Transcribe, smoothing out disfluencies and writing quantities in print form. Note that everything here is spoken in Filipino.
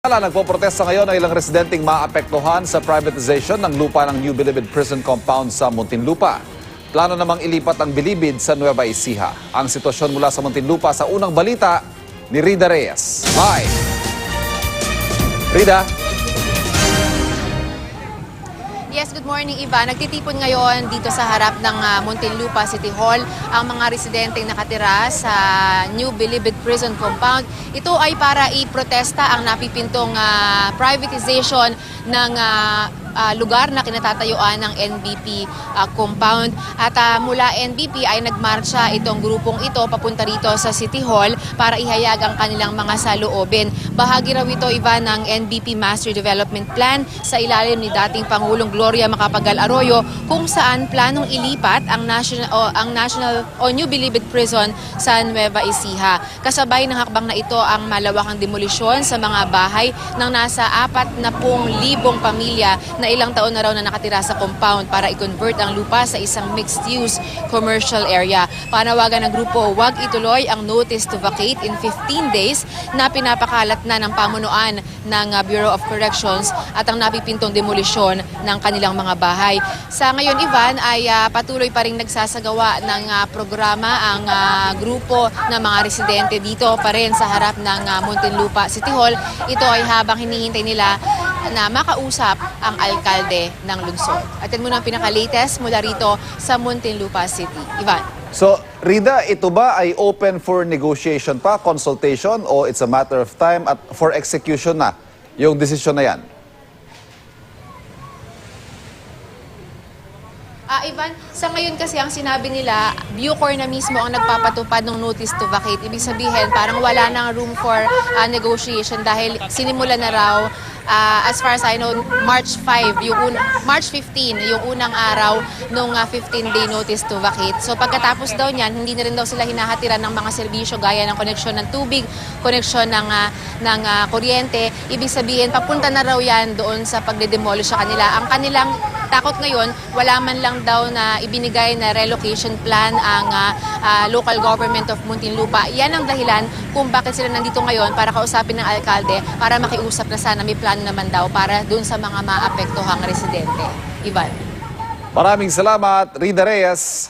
Nagpoprotesta ngayon ang ilang residenteng maapektuhan sa privatization ng lupa ng New Bilibid Prison Compound sa Muntinlupa. Plano namang ilipat ang Bilibid sa Nueva Ecija. Ang sitwasyon mula sa Muntinlupa sa unang balita ni Rida Reyes. Live! Rida? Yes, good morning, Iva. Nagtitipon ngayon dito sa harap ng Muntinlupa City Hall ang mga residenteng nakatira sa New Bilibid Prison Compound. Ito ay para iprotesta ang napipintong privatization ng lugar na kinatatayuan ng NBP compound. At mula NBP ay nagmarcha itong grupong ito papunta rito sa City Hall para ihayag ang kanilang mga saloobin. Bahagi raw ito, Iva, ng NBP Master Development Plan sa ilalim ni dating Pangulong Gloria Macapagal Arroyo kung saan planong ilipat ang National New Bilibid Prison sa Nueva Ecija. Kasabay ng hakbang na ito ang malawakang demolisyon sa mga bahay ng nasa 40,000 pamilya na ilang taon na raw na nakatira sa compound para i-convert ang lupa sa isang mixed-use commercial area. Panawagan ng grupo, huwag ituloy ang notice to vacate in 15 days na pinapakalat na ng pamunuan ng Bureau of Corrections at ang napipintong demolisyon ng kanilang mga bahay. Sa ngayon, Ivan, ay patuloy pa rin nagsasagawa ng programa ang grupo ng mga residente dito pa rin sa harap ng Muntinlupa City Hall. Ito ay habang hinihintay nila na makausap ang alkalde ng lungsod. Atin muna ang pinaka-latest mula rito sa Muntinlupa City. Ivan. So, Rida, ito ba ay open for negotiation pa, consultation, o it's a matter of time at for execution na yung desisyon na yan? Ivan, sa ngayon kasi ang sinabi nila, Bucor na mismo ang nagpapatupad ng notice to vacate. Ibig sabihin, parang wala nang room for negotiation dahil sinimula na raw, as far as I know, March 15, yung unang araw nung 15-day notice to vacate. So pagkatapos daw niyan, hindi na rin daw sila hinahatiran ng mga serbisyo gaya ng koneksyon ng tubig, koneksyon ng kuryente. Ibig sabihin, papunta na raw yan doon sa pagde-demolish sa kanila. Ang kanilang takot ngayon, wala man lang daw na ibinigay na relocation plan ang local government of Muntinlupa. Yan ang dahilan kung bakit sila nandito ngayon para kausapin ng alkalde para makiusap na sana may plano naman daw para doon sa mga maapektuhang residente. Ivan. Maraming salamat, Rida Reyes.